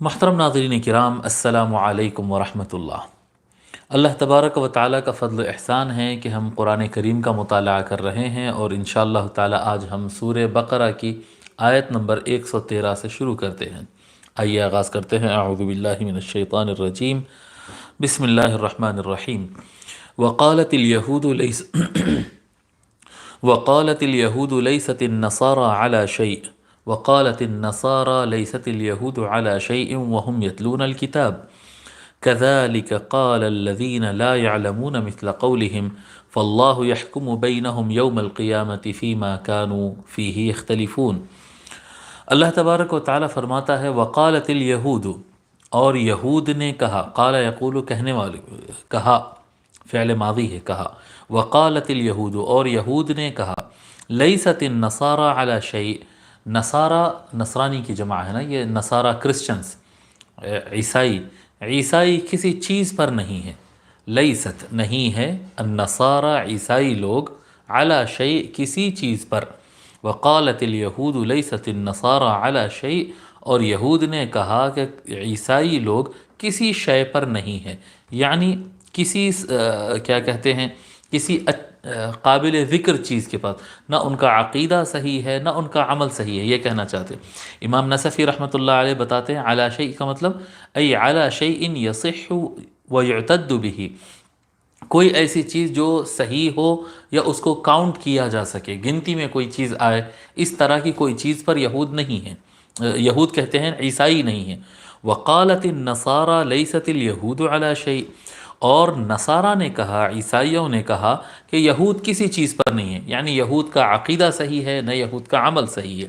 محترم ناظرین کرام، السلام علیکم ورحمۃ اللہ۔ اللہ تبارک و تعالیٰ کا فضل و احسان ہے کہ ہم قرآن کریم کا مطالعہ کر رہے ہیں، اور انشاءاللہ تعالیٰ آج ہم سورہ بقرہ کی آیت نمبر 113 سے شروع کرتے ہیں۔ آئیے آغاز کرتے ہیں۔ اعوذ باللہ من الشیطان الرجیم، بسم اللہ الرحمن الرحیم۔ وقالت اليہود وقالت اليہود لیست النصارى على شیء وقالت النصارى ليست اليهود على شيء وهم يتلون الكتاب كذلك قال الذين لا يعلمون مثل قولهم فالله يحكم بينهم يوم القيامة فيما كانوا فيه يختلفون۔ اللہ تبارک و تعالیٰ فرماتا ہے وقالت الیہود، اور یہود نے کہا، قال یقول کہنے والے، کہا فعل ماضی ہے، کہا، وقالت الیہود، اور یہود نے کہا، لیست النصارى على شیء، نصارہ نصرانی کی جمع ہے نا، یہ نصارہ کرسچنز، عیسائی کسی چیز پر نہیں ہے، لیست نہیں ہے، النصارہ عیسائی لوگ، علی شیء کسی چیز پر، وقالت الیہود لیست النصارى علی شیء، اور یہود نے کہا کہ عیسائی لوگ کسی شے پر نہیں ہے، یعنی کسی کیا کہتے ہیں، کسی قابل ذکر چیز کے پاس نہ ان کا عقیدہ صحیح ہے نہ ان کا عمل صحیح ہے، یہ کہنا چاہتے ہیں۔ امام نصفی رحمۃ اللہ علیہ بتاتے ہیں علی شیء کا مطلب ای علی شیء یصح ویعتد بہ، کوئی ایسی چیز جو صحیح ہو یا اس کو کاؤنٹ کیا جا سکے، گنتی میں کوئی چیز آئے، اس طرح کی کوئی چیز پر یہود نہیں ہیں، یہود کہتے ہیں عیسائی نہیں ہیں۔ وقالت النصارى لیست الیہود علی شیء، اور نصارہ نے کہا، عیسائیوں نے کہا کہ یہود کسی چیز پر نہیں ہے، یعنی یہود کا عقیدہ صحیح ہے نہ یہود کا عمل صحیح ہے۔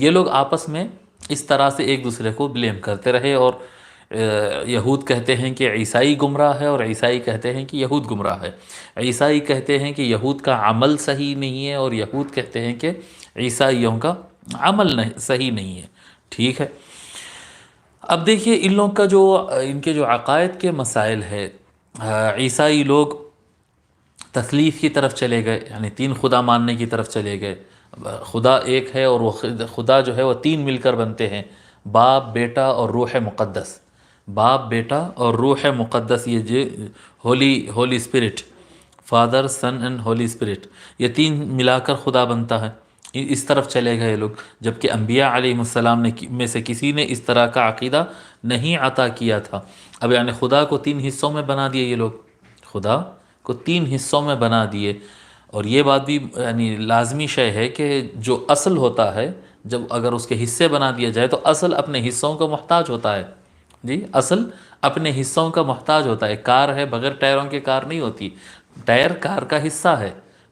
یہ لوگ آپس میں اس طرح سے ایک دوسرے کو بلیم کرتے رہے، اور یہود کہتے ہیں کہ عیسائی گمراہ ہے، اور عیسائی کہتے ہیں کہ یہود گمراہ ہے۔ عیسائی کہتے ہیں کہ یہود کا عمل صحیح نہیں ہے، اور یہود کہتے ہیں کہ عیسائیوں کا عمل صحیح نہیں ہے۔ ٹھیک ہے، اب دیکھیے ان لوگ کا ان کے جو عقائد کے مسائل ہے، عیسائی لوگ تثلیث کی طرف چلے گئے، یعنی تین خدا ماننے کی طرف چلے گئے، خدا ایک ہے اور وہ خدا جو ہے وہ تین مل کر بنتے ہیں، باپ، بیٹا اور روح مقدس، باپ، بیٹا اور روح مقدس، یہ جو holy spirit, father, son and holy spirit, یہ تین ملا کر خدا بنتا ہے۔ اس طرف چلے گئے لوگ، جبکہ انبیاء علیہ السلام میں سے کسی نے اس طرح کا عقیدہ نہیں عطا کیا تھا۔ اب یعنی خدا کو تین حصوں میں بنا دیے یہ لوگ، خدا کو تین حصوں میں بنا دیے، اور یہ بات بھی یعنی لازمی شے ہے کہ جو اصل ہوتا ہے، جب اگر اس کے حصے بنا دیا جائے تو اصل اپنے حصوں کا محتاج ہوتا ہے، جی اصل اپنے حصوں کا محتاج ہوتا ہے۔ کار ہے، بغیر ٹائروں کے کار نہیں ہوتی، ٹائر کار کا حصہ ہے،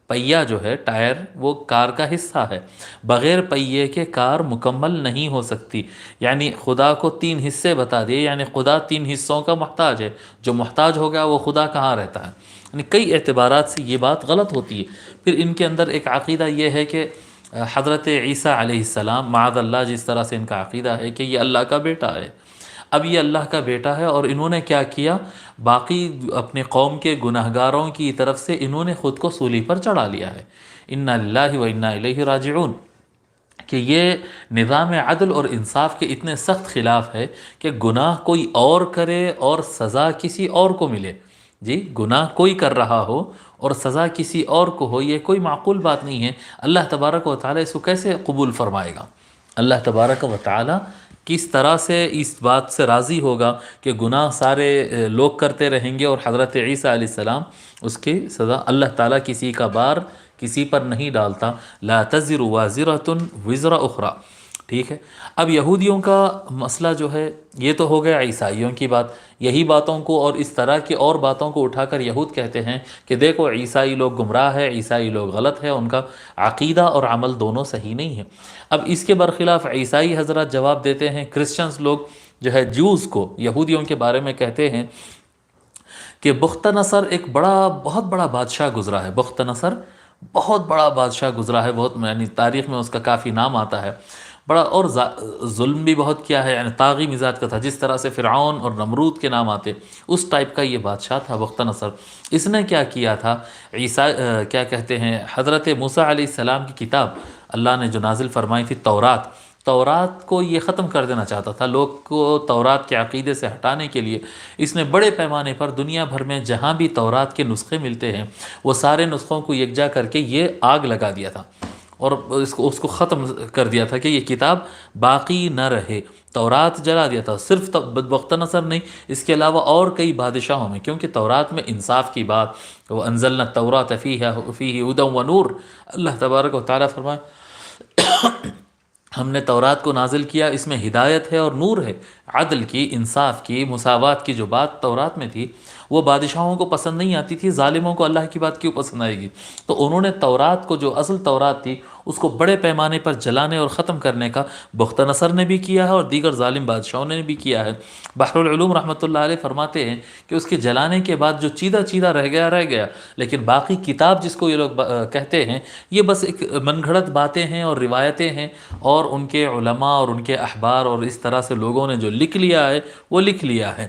پہیہ جو ہے ٹائر وہ کار کا حصہ ہے، بغیر پہیے کے کار مکمل نہیں ہو سکتی۔ یعنی خدا کو تین حصے بتا دیے، یعنی خدا تین حصوں کا محتاج ہے، جو محتاج ہو گیا وہ خدا کہاں رہتا ہے؟ یعنی کئی اعتبارات سے یہ بات غلط ہوتی ہے۔ پھر ان کے اندر ایک عقیدہ یہ ہے کہ حضرت عیسیٰ علیہ السلام، معاذ اللہ، جس طرح سے ان کا عقیدہ ہے کہ یہ اللہ کا بیٹا ہے۔ اب یہ اللہ کا بیٹا ہے، اور انہوں نے کیا کیا، باقی اپنے قوم کے گناہگاروں کی طرف سے انہوں نے خود کو سولی پر چڑھا لیا ہے۔ انا للہ و انا الیہ راجعون، کہ یہ نظام عدل اور انصاف کے اتنے سخت خلاف ہے کہ گناہ کوئی اور کرے اور سزا کسی اور کو ملے۔ جی گناہ کوئی کر رہا ہو اور سزا کسی اور کو ہو، یہ کوئی معقول بات نہیں ہے۔ اللہ تبارک و تعالیٰ اس کو کیسے قبول فرمائے گا؟ اللہ تبارک و تعالیٰ کس طرح سے اس بات سے راضی ہوگا کہ گناہ سارے لوگ کرتے رہیں گے اور حضرت عیسیٰ علیہ السلام اس کی سزا؟ اللہ تعالیٰ کسی کا بار کسی پر نہیں ڈالتا، لا تزر وازرۃ وزر اخری۔ ٹھیک ہے، اب یہودیوں کا مسئلہ جو ہے یہ تو ہو گیا عیسائیوں کی بات، یہی باتوں کو اور اس طرح کی اور باتوں کو اٹھا کر یہود کہتے ہیں کہ دیکھو عیسائی لوگ گمراہ ہے، عیسائی لوگ غلط ہے، ان کا عقیدہ اور عمل دونوں صحیح نہیں ہے۔ اب اس کے برخلاف عیسائی حضرات جواب دیتے ہیں، کرسچنز لوگ جو ہے جوز کو، یہودیوں کے بارے میں کہتے ہیں کہ بخت نصر ایک بہت بڑا بادشاہ گزرا ہے، بخت نصر بہت بڑا بادشاہ گزرا ہے، بہت یعنی تاریخ میں اس کا کافی نام آتا ہے، بڑا، اور ظلم بھی بہت کیا ہے، یعنی طاغی مزاج کا تھا، جس طرح سے فرعون اور نمرود کے نام آتے اس ٹائپ کا یہ بادشاہ تھا بخت نصر۔ اس نے کیا کیا تھا، کیا کہتے ہیں، حضرت موسیٰ علیہ السلام کی کتاب اللہ نے جو نازل فرمائی تھی تورات، تورات کو یہ ختم کر دینا چاہتا تھا، لوگ کو تورات کے عقیدے سے ہٹانے کے لیے اس نے بڑے پیمانے پر دنیا بھر میں جہاں بھی تورات کے نسخے ملتے ہیں وہ سارے نسخوں کو یکجا کر کے یہ آگ لگا دیا تھا اور اس کو ختم کر دیا تھا کہ یہ کتاب باقی نہ رہے۔ تورات جلا دیا تھا، صرف بدبختہ نصر نہیں، اس کے علاوہ اور کئی بادشاہوں میں، کیونکہ تورات میں انصاف کی بات، وہ انزلنا التوراۃ فیہ ھدی ونور، اللہ تبارک و تعالیٰ فرمائے ہم نے تورات کو نازل کیا، اس میں ہدایت ہے اور نور ہے، عدل کی، انصاف کی، مساوات کی جو بات تورات میں تھی وہ بادشاہوں کو پسند نہیں آتی تھی، ظالموں کو اللہ کی بات کیوں پسند آئے گی؟ تو انہوں نے تورات کو، جو اصل تورات تھی، اس کو بڑے پیمانے پر جلانے اور ختم کرنے کا بختہ نصر نے بھی کیا ہے اور دیگر ظالم بادشاہوں نے بھی کیا ہے۔ بحر العلوم رحمۃ اللہ علیہ فرماتے ہیں کہ اس کے جلانے کے بعد جو چیدہ چیدہ رہ گیا، لیکن باقی کتاب جس کو یہ لوگ کہتے ہیں، یہ بس ایک من گھڑت باتیں ہیں اور روایتیں ہیں، اور ان کے علماء اور ان کے احبار اور اس طرح سے لوگوں نے جو لکھ لیا ہے وہ لکھ لیا ہے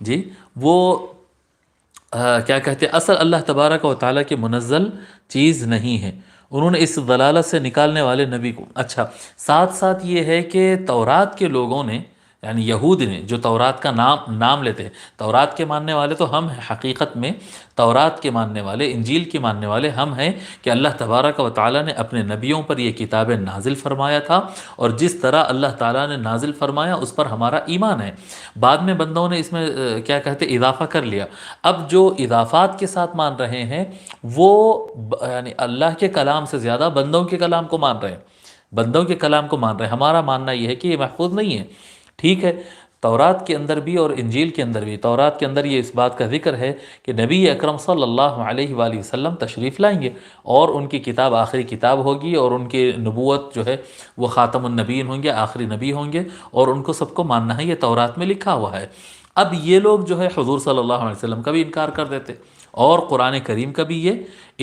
جی، وہ کیا کہتے ہیں، اصل اللہ تبارک و تعالیٰ کی منزل چیز نہیں ہے، انہوں نے اس ضلالت سے نکالنے والے نبی کو۔ اچھا، ساتھ ساتھ یہ ہے کہ تورات کے لوگوں نے، یعنی یہود نے، جو تورات کا نام لیتے ہیں، تورات کے ماننے والے تو ہم ہیں، حقیقت میں تورات کے ماننے والے، انجیل کے ماننے والے ہم ہیں کہ اللہ تبارک و تعالیٰ نے اپنے نبیوں پر یہ کتابیں نازل فرمایا تھا، اور جس طرح اللہ تعالیٰ نے نازل فرمایا اس پر ہمارا ایمان ہے۔ بعد میں بندوں نے اس میں کیا کہتے ہیں، اضافہ کر لیا۔ اب جو اضافات کے ساتھ مان رہے ہیں وہ یعنی اللہ کے کلام سے زیادہ بندوں کے کلام کو مان رہے ہیں، بندوں کے کلام کو مان رہے ہیں۔ ہمارا ماننا یہ ہے کہ یہ محفوظ نہیں ہے، ٹھیک ہے۔ تورات کے اندر بھی اور انجیل کے اندر بھی، تورات کے اندر یہ اس بات کا ذکر ہے کہ نبی اکرم صلی اللہ علیہ وآلہ وسلم تشریف لائیں گے اور ان کی کتاب آخری کتاب ہوگی، اور ان کی نبوت جو ہے وہ خاتم النبیین ہوں گے، آخری نبی ہوں گے، اور ان کو سب کو ماننا ہے، یہ تورات میں لکھا ہوا ہے۔ اب یہ لوگ جو ہے حضور صلی اللہ علیہ وسلم کا بھی انکار کر دیتے اور قرآن کریم کا بھی یہ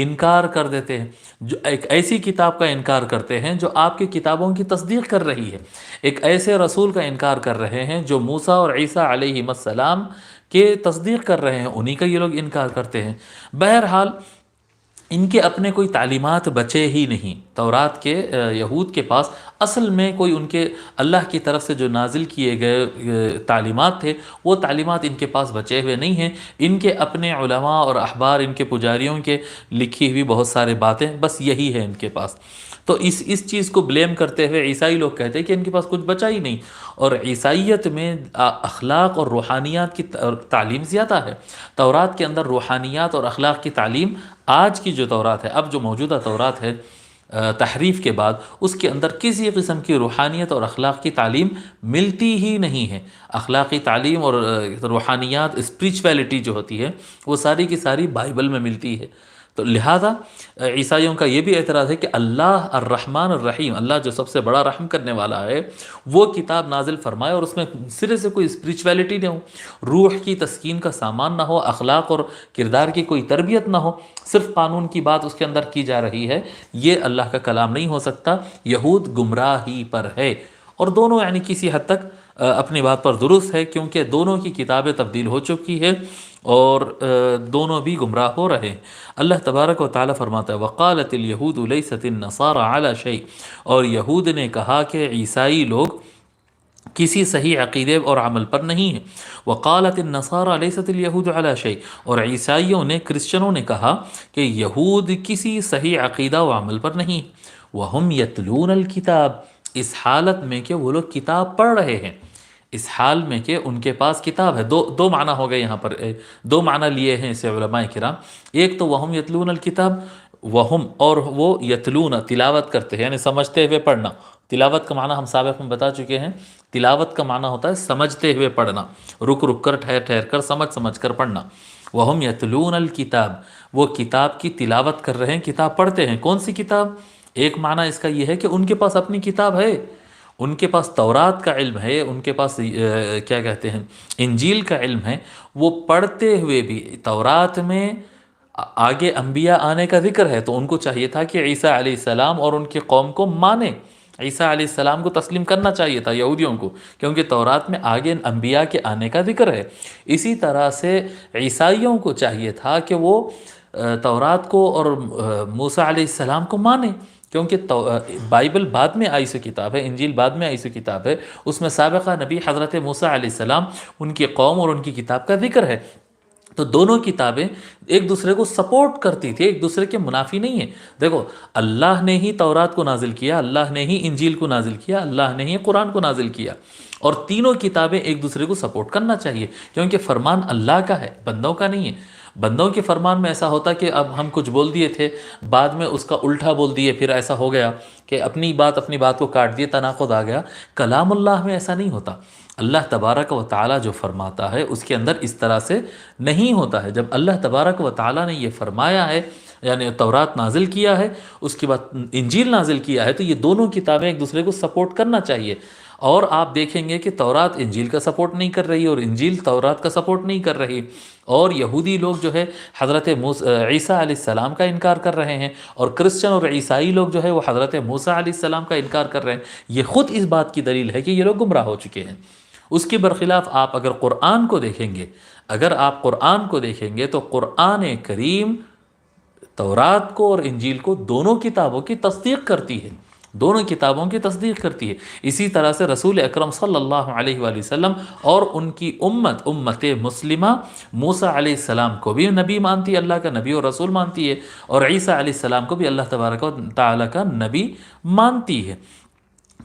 انکار کر دیتے ہیں، جو ایک ایسی کتاب کا انکار کرتے ہیں جو آپ کی کتابوں کی تصدیق کر رہی ہے، ایک ایسے رسول کا انکار کر رہے ہیں جو موسیٰ اور عیسیٰ علیہ السلام کے تصدیق کر رہے ہیں، انہی کا یہ لوگ انکار کرتے ہیں۔ بہرحال ان کے اپنے کوئی تعلیمات بچے ہی نہیں، تورات کے یہود کے پاس اصل میں کوئی ان کے اللہ کی طرف سے جو نازل کیے گئے تعلیمات تھے وہ تعلیمات ان کے پاس بچے ہوئے نہیں ہیں۔ ان کے اپنے علماء اور احبار، ان کے پجاریوں کے لکھی ہوئی بہت سارے باتیں، بس یہی ہے ان کے پاس۔ تو اس چیز کو بلیم کرتے ہوئے عیسائی لوگ کہتے ہیں کہ ان کے پاس کچھ بچا ہی نہیں، اور عیسائیت میں اخلاق اور روحانیات کی تعلیم زیادہ ہے۔ تورات کے اندر روحانیات اور اخلاق کی تعلیم، آج کی جو تورات ہے، اب جو موجودہ تورات ہے تحریف کے بعد، اس کے اندر کسی قسم کی روحانیت اور اخلاق کی تعلیم ملتی ہی نہیں ہے۔ اخلاقی تعلیم اور روحانیات، اسپریچویلٹی جو ہوتی ہے وہ ساری کی ساری بائبل میں ملتی ہے۔ تو لہذا عیسائیوں کا یہ بھی اعتراض ہے کہ اللہ الرحمن الرحیم، اللہ جو سب سے بڑا رحم کرنے والا ہے، وہ کتاب نازل فرمائے اور اس میں سرے سے کوئی اسپریچویلٹی نہ ہو، روح کی تسکین کا سامان نہ ہو، اخلاق اور کردار کی کوئی تربیت نہ ہو، صرف قانون کی بات اس کے اندر کی جا رہی ہے، یہ اللہ کا کلام نہیں ہو سکتا۔ یہود گمراہی پر ہے، اور دونوں یعنی کسی حد تک اپنی بات پر درست ہے، کیونکہ دونوں کی کتابیں تبدیل ہو چکی ہے اور دونوں بھی گمراہ ہو رہے ہیں۔ اللہ تبارک و تعالیٰ فرماتا ہے وقالت اليہود لیست النصارى علی شیء، اور یہود نے کہا کہ عیسائی لوگ کسی صحیح عقیدے اور عمل پر نہیں ہیں۔ وقالت النصارى لیست اليہود علی شیء، اور عیسائیوں نے، کرسچنوں نے کہا کہ یہود کسی صحیح عقیدہ و عمل پر نہیں ہیں۔ وہم یتلون الکتاب، اس حالت میں کہ وہ لوگ کتاب پڑھ رہے ہیں، اس حال میں کہ ان کے پاس کتاب ہے۔ دو معنی ہو گئے یہاں پر، دو معنی لیے ہیں اسے علماء کرام۔ ایک تو وہم یتلون الکتاب، وہم اور وہ یتلون تلاوت کرتے ہیں، یعنی سمجھتے ہوئے پڑھنا۔ تلاوت کا معنی ہم سابق میں بتا چکے ہیں، تلاوت کا معنی ہوتا ہے سمجھتے ہوئے پڑھنا، رک رک کر، ٹھہر ٹھہر کر، سمجھ سمجھ کر پڑھنا۔ وہم یتلون الکتاب، وہ کتاب کی تلاوت کر رہے ہیں، کتاب پڑھتے ہیں۔ کون سی کتاب؟ ایک معنی اس کا یہ ہے کہ ان کے پاس اپنی کتاب ہے، ان کے پاس تورات کا علم ہے، ان کے پاس کیا کہتے ہیں، انجیل کا علم ہے۔ وہ پڑھتے ہوئے بھی، تورات میں آگے انبیاء آنے کا ذکر ہے، تو ان کو چاہیے تھا کہ عیسیٰ علیہ السلام اور ان کی قوم کو مانیں، عیسیٰ علیہ السلام کو تسلیم کرنا چاہیے تھا یہودیوں کو، کیونکہ تورات میں آگے انبیاء کے آنے کا ذکر ہے۔ اسی طرح سے عیسائیوں کو چاہیے تھا کہ وہ تورات کو اور موسیٰ علیہ السلام کو مانیں، کیونکہ بائبل بعد میں آئی سو کتاب ہے، انجیل بعد میں آئی سو کتاب ہے، اس میں سابقہ نبی حضرت موسیٰ علیہ السلام، ان کی قوم اور ان کی کتاب کا ذکر ہے۔ تو دونوں کتابیں ایک دوسرے کو سپورٹ کرتی تھی، ایک دوسرے کے منافی نہیں ہیں۔ دیکھو، اللہ نے ہی تورات کو نازل کیا، اللہ نے ہی انجیل کو نازل کیا، اللہ نے ہی قرآن کو نازل کیا، اور تینوں کتابیں ایک دوسرے کو سپورٹ کرنا چاہیے، کیونکہ فرمان اللہ کا ہے، بندوں کا نہیں ہے۔ بندوں کے فرمان میں ایسا ہوتا کہ اب ہم کچھ بول دیے تھے، بعد میں اس کا الٹا بول دیے، پھر ایسا ہو گیا کہ اپنی بات کو کاٹ دیے، تناقض آ گیا۔ کلام اللہ میں ایسا نہیں ہوتا۔ اللہ تبارک و تعالی جو فرماتا ہے اس کے اندر اس طرح سے نہیں ہوتا ہے۔ جب اللہ تبارک و تعالی نے یہ فرمایا ہے، یعنی تورات نازل کیا ہے، اس کے بعد انجیل نازل کیا ہے، تو یہ دونوں کتابیں ایک دوسرے کو سپورٹ کرنا چاہیے۔ اور آپ دیکھیں گے کہ تورات انجیل کا سپورٹ نہیں کر رہی، اور انجیل تورات کا سپورٹ نہیں کر رہی، اور یہودی لوگ جو ہے حضرت عیسیٰ علیہ السلام کا انکار کر رہے ہیں، اور کرسچن اور عیسائی لوگ جو ہے وہ حضرت موسیٰ علیہ السلام کا انکار کر رہے ہیں۔ یہ خود اس بات کی دلیل ہے کہ یہ لوگ گمراہ ہو چکے ہیں۔ اس کے برخلاف آپ اگر قرآن کو دیکھیں گے، اگر آپ قرآن کو دیکھیں گے تو قرآن کریم تورات کو اور انجیل کو، دونوں کتابوں کی تصدیق کرتی ہے، دونوں کتابوں کی تصدیق کرتی ہے۔ اسی طرح سے رسول اکرم صلی اللہ علیہ وآلہ وسلم اور ان کی امت مسلمہ موسیٰ علیہ السلام کو بھی نبی مانتی ہے، اللہ کا نبی اور رسول مانتی ہے، اور عیسیٰ علیہ السلام کو بھی اللہ تبارک و تعالیٰ کا نبی مانتی ہے۔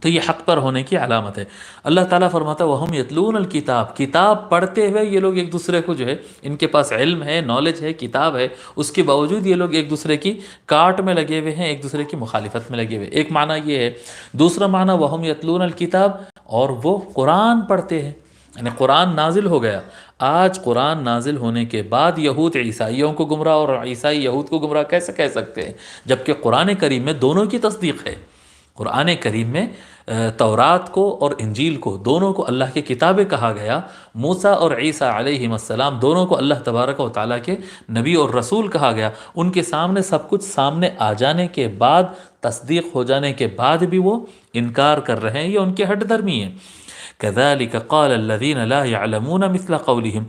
تو یہ حق پر ہونے کی علامت ہے۔ اللہ تعالیٰ فرماتا ہے وَهُمْ يَتْلُونَ الْكِتَابَ، کتاب پڑھتے ہوئے یہ لوگ ایک دوسرے کو جو ہے، ان کے پاس علم ہے، نالج ہے، کتاب ہے، اس کے باوجود یہ لوگ ایک دوسرے کی کاٹ میں لگے ہوئے ہیں، ایک دوسرے کی مخالفت میں لگے ہوئے۔ ایک معنی یہ ہے۔ دوسرا معنی وَهُمْ يَتْلُونَ الْكِتَابَ، اور وہ قرآن پڑھتے ہیں، یعنی قرآن نازل ہو گیا۔ آج قرآن نازل ہونے کے بعد یہود عیسائیوں کو گمراہ اور عیسائی یہود کو گمراہ کیسے کہہ سکتے ہیں، جبکہ قرآن کریم میں دونوں کی تصدیق ہے۔ قرآن کریم میں تورات کو اور انجیل کو، دونوں کو اللہ کی کتابیں کہا گیا۔ موسیٰ اور عیسیٰ علیہ السلام دونوں کو اللہ تبارک و تعالیٰ کے نبی اور رسول کہا گیا۔ ان کے سامنے سب کچھ سامنے آ جانے کے بعد، تصدیق ہو جانے کے بعد بھی وہ انکار کر رہے ہیں، یہ ان کے ہٹ درمی ہیں۔ كَذَلِكَ قَالَ الَّذِينَ لَا يَعْلَمُونَ مِثْلَ قَوْلِهِمْ،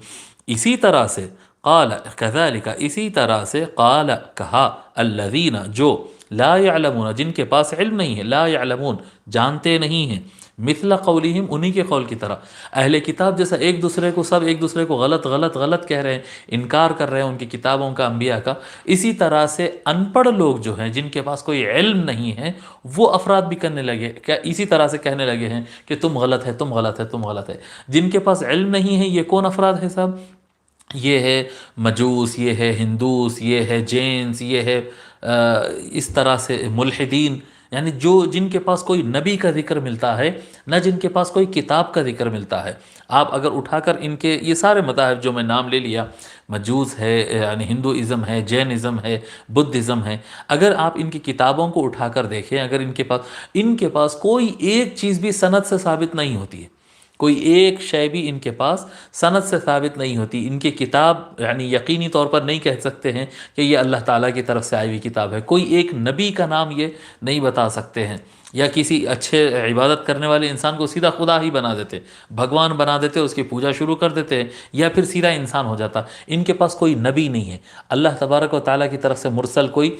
اسی طرح سے قال كذلك، اسی طرح سے قال کہا، الذین جو، لا يعلمون جن کے پاس علم نہیں ہے، لا يعلمون جانتے نہیں ہیں، مثل قولہم انہی کے قول کی طرح۔ اہل کتاب جیسا ایک دوسرے کو، سب ایک دوسرے کو غلط غلط غلط کہہ رہے ہیں، انکار کر رہے ہیں ان کی کتابوں کا، انبیاء کا، اسی طرح سے ان پڑھ لوگ جو ہیں، جن کے پاس کوئی علم نہیں ہے، وہ افراد بھی کرنے لگے، کیا اسی طرح سے کہنے لگے ہیں کہ تم غلط ہے، تم غلط ہے، تم غلط ہے۔ جن کے پاس علم نہیں ہے، یہ کون افراد ہے صاحب؟ یہ ہے مجوس، یہ ہے ہندوس، یہ ہے جینس، یہ ہے اس طرح سے ملحدین، یعنی جن کے پاس کوئی نبی کا ذکر ملتا ہے، نہ جن کے پاس کوئی کتاب کا ذکر ملتا ہے۔ آپ اگر اٹھا کر ان کے یہ سارے مذاہب جو میں نام لے لیا، مجوس ہے، یعنی ہندوازم ہے، جینزم ہے، بدھزم ہے، اگر آپ ان کی کتابوں کو اٹھا کر دیکھیں، اگر ان کے پاس کوئی ایک چیز بھی سند سے ثابت نہیں ہوتی ہے، کوئی ایک شے بھی ان کے پاس سند سے ثابت نہیں ہوتی۔ ان کی کتاب یعنی یقینی طور پر نہیں کہہ سکتے ہیں کہ یہ اللہ تعالیٰ کی طرف سے آئی ہوئی کتاب ہے، کوئی ایک نبی کا نام یہ نہیں بتا سکتے ہیں، یا کسی اچھے عبادت کرنے والے انسان کو سیدھا خدا ہی بنا دیتے، بھگوان بنا دیتے، اس کی پوجا شروع کر دیتے ہیں، یا پھر سیدھا انسان ہو جاتا۔ ان کے پاس کوئی نبی نہیں ہے، اللہ تبارک و تعالیٰ کی طرف سے مرسل کوئی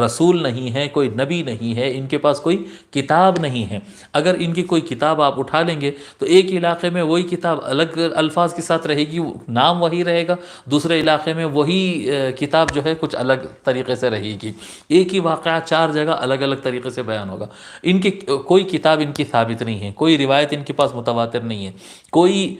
رسول نہیں ہے، کوئی نبی نہیں ہے، ان کے پاس کوئی کتاب نہیں ہے۔ اگر ان کی کوئی کتاب آپ اٹھا لیں گے تو ایک علاقے میں وہی کتاب الگ الفاظ کے ساتھ رہے گی، نام وہی رہے گا، دوسرے علاقے میں وہی کتاب جو ہے کچھ الگ طریقے سے رہے گی، ایک ہی واقعہ 4 جگہ الگ الگ طریقے سے بیان ہوگا۔ ان کی کوئی کتاب ان کی ثابت نہیں ہے، کوئی روایت ان کے پاس متواتر نہیں ہے، کوئی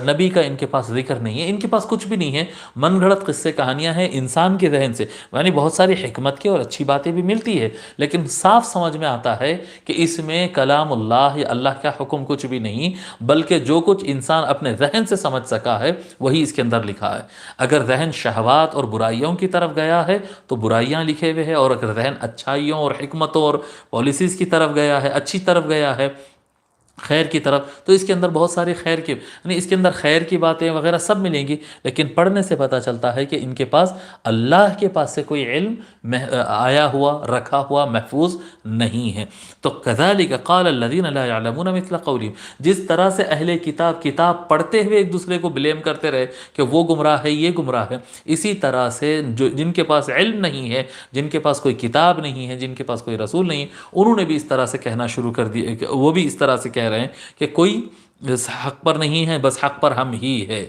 نبی کا ان کے پاس ذکر نہیں ہے، ان کے پاس کچھ بھی نہیں ہے، من گھڑت قصے کہانیاں ہیں انسان کے ذہن سے، یعنی بہت ساری حکمت کی اور اچھی باتیں بھی ملتی ہے، لیکن صاف سمجھ میں آتا ہے کہ اس میں کلام اللہ یا اللہ کا حکم کچھ بھی نہیں، بلکہ جو کچھ انسان اپنے ذہن سے سمجھ سکا ہے وہی اس کے اندر لکھا ہے۔ اگر ذہن شہوات اور برائیوں کی طرف گیا ہے تو برائیاں لکھے ہوئے ہیں، اور اگر ذہن اچھائیوں اور حکمتوں اور پالیسیز کی طرف گیا ہے، اچھی طرف گیا ہے، خیر کی طرف، تو اس کے اندر بہت ساری خیر کی یعنی اس کے اندر خیر کی باتیں وغیرہ سب ملیں گی، لیکن پڑھنے سے پتہ چلتا ہے کہ ان کے پاس اللہ کے پاس سے کوئی علم آیا ہوا، رکھا ہوا، محفوظ نہیں ہے۔ تو کذالک قال الذین لا یعلمون مثل قولہم، جس طرح سے اہل کتاب پڑھتے ہوئے ایک دوسرے کو بلیم کرتے رہے کہ وہ گمراہ ہے، یہ گمراہ ہے، اسی طرح سے جن کے پاس علم نہیں ہے، جن کے پاس کوئی کتاب نہیں ہے، جن کے پاس کوئی رسول نہیں ہے، انہوں نے بھی اس طرح سے کہنا شروع کر دیا کہ وہ بھی اس طرح سے کہہ رہے ہیں کہ کوئی حق پر نہیں ہے، بس حق پر ہم ہی ہے۔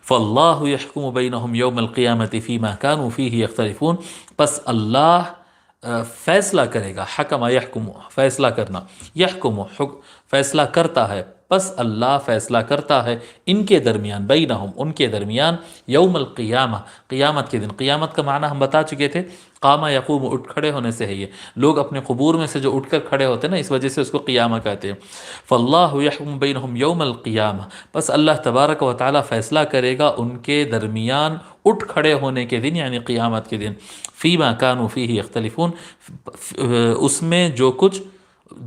فاللہ یحکم بینہم یوم القیامت فیما کانوا فیہ یختلفون، پس اللہ فیصلہ کرے گا، حکم یحکم فیصلہ کرنا، یحکم فیصلہ کرتا ہے، پس اللہ فیصلہ کرتا ہے ان کے درمیان، بینہم ان کے درمیان، یوم القیامہ قیامت کے دن۔ قیامت کا معنی ہم بتا چکے تھے، قامہ یقوم اٹھ کھڑے ہونے سے ہے، یہ لوگ اپنے قبور میں سے جو اٹھ کر کھڑے ہوتے ہیں نا، اس وجہ سے اس کو قیامہ کہتے ہیں۔ فاللہ یحکم بینہم یوم القیامہ، پس اللہ تبارک و تعالی فیصلہ کرے گا ان کے درمیان اٹھ کھڑے ہونے کے دن، یعنی قیامت کے دن، فیما کانوا فیہ یختلفون، اس میں جو کچھ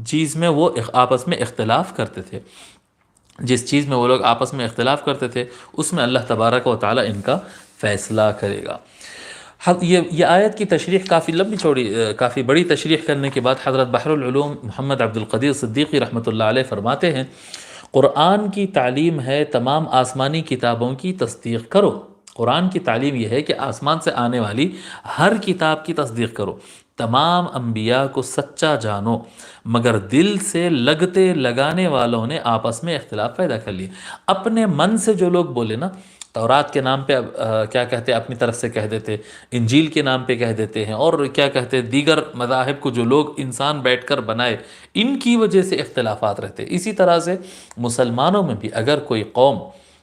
چیز میں وہ آپس میں اختلاف کرتے تھے، جس چیز میں وہ لوگ آپس میں اختلاف کرتے تھے، اس میں اللہ تبارک و تعالی ان کا فیصلہ کرے گا۔ یہ آیت کی تشریح کافی لمبی چوڑی، کافی بڑی تشریح کرنے کے بعد حضرت بحر العلوم محمد عبد القدیر صدیقی رحمۃ اللہ علیہ فرماتے ہیں، قرآن کی تعلیم ہے تمام آسمانی کتابوں کی تصدیق کرو۔ قرآن کی تعلیم یہ ہے کہ آسمان سے آنے والی ہر کتاب کی تصدیق کرو، تمام انبیاء کو سچا جانو، مگر دل سے لگتے لگانے والوں نے آپس میں اختلاف پیدا کر لیے۔ اپنے من سے جو لوگ بولے نا، تورات کے نام پہ کیا کہتے ہیں، اپنی طرف سے کہہ دیتے، انجیل کے نام پہ کہہ دیتے ہیں، اور کیا کہتے ہیں دیگر مذاہب کو جو لوگ انسان بیٹھ کر بنائے، ان کی وجہ سے اختلافات رہتے۔ اسی طرح سے مسلمانوں میں بھی اگر کوئی قوم،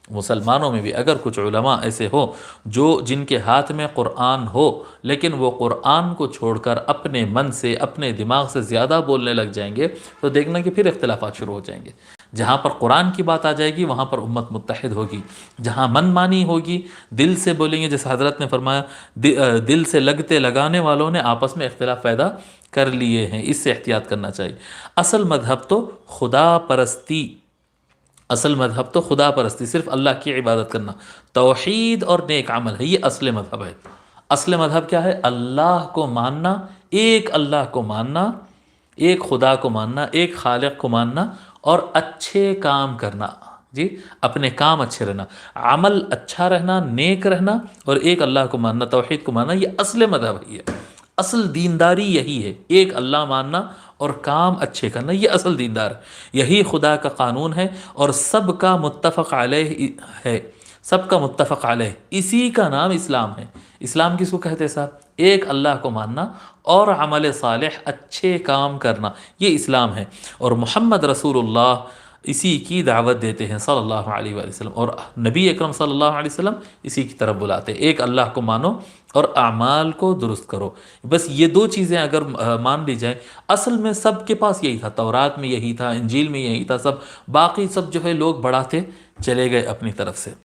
مسلمانوں میں بھی اگر کچھ علماء ایسے ہو جو جن کے ہاتھ میں قرآن ہو، لیکن وہ قرآن کو چھوڑ کر اپنے من سے، اپنے دماغ سے زیادہ بولنے لگ جائیں گے، تو دیکھنا کہ پھر اختلافات شروع ہو جائیں گے۔ جہاں پر قرآن کی بات آ جائے گی وہاں پر امت متحد ہوگی، جہاں من مانی ہوگی، دل سے بولیں گے، جیسے حضرت نے فرمایا دل سے لگتے لگانے والوں نے آپس میں اختلاف پیدا کر لیے ہیں، اس سے احتیاط کرنا چاہیے۔ اصل مذہب تو خدا پرستی، اصل مذہب تو خدا پرستی، صرف اللہ کی عبادت کرنا، توحید اور نیک عمل ہے، یہ اصل مذہب ہے۔ اصل مذہب کیا ہے؟ اللہ کو ماننا، ایک اللہ کو ماننا، ایک خدا کو ماننا، ایک خالق کو ماننا، اور اچھے کام کرنا، جی اپنے کام اچھے رہنا، عمل اچھا رہنا، نیک رہنا، اور ایک اللہ کو ماننا، توحید کو ماننا، یہ اصل مذہب ہے، اصل دینداری یہی ہے، ایک اللہ ماننا اور کام اچھے کرنا، یہ اصل دیندار ہے، یہی خدا کا قانون ہے، اور سب کا متفق علیہ ہے، سب کا متفق علیہ، اسی کا نام اسلام ہے۔ اسلام کس کو کہتے ہیں صاحب؟ ایک اللہ کو ماننا اور عمل صالح، اچھے کام کرنا، یہ اسلام ہے، اور محمد رسول اللہ اسی کی دعوت دیتے ہیں صلی اللہ علیہ وآلہ وسلم، اور نبی اکرم صلی اللہ علیہ وسلم اسی کی طرف بلاتے ہیں، ایک اللہ کو مانو اور اعمال کو درست کرو۔ بس یہ دو چیزیں اگر مان لی جائیں، اصل میں سب کے پاس یہی تھا، تورات میں یہی تھا، انجیل میں یہی تھا، سب باقی سب جو ہے لوگ بڑھاتے چلے گئے اپنی طرف سے۔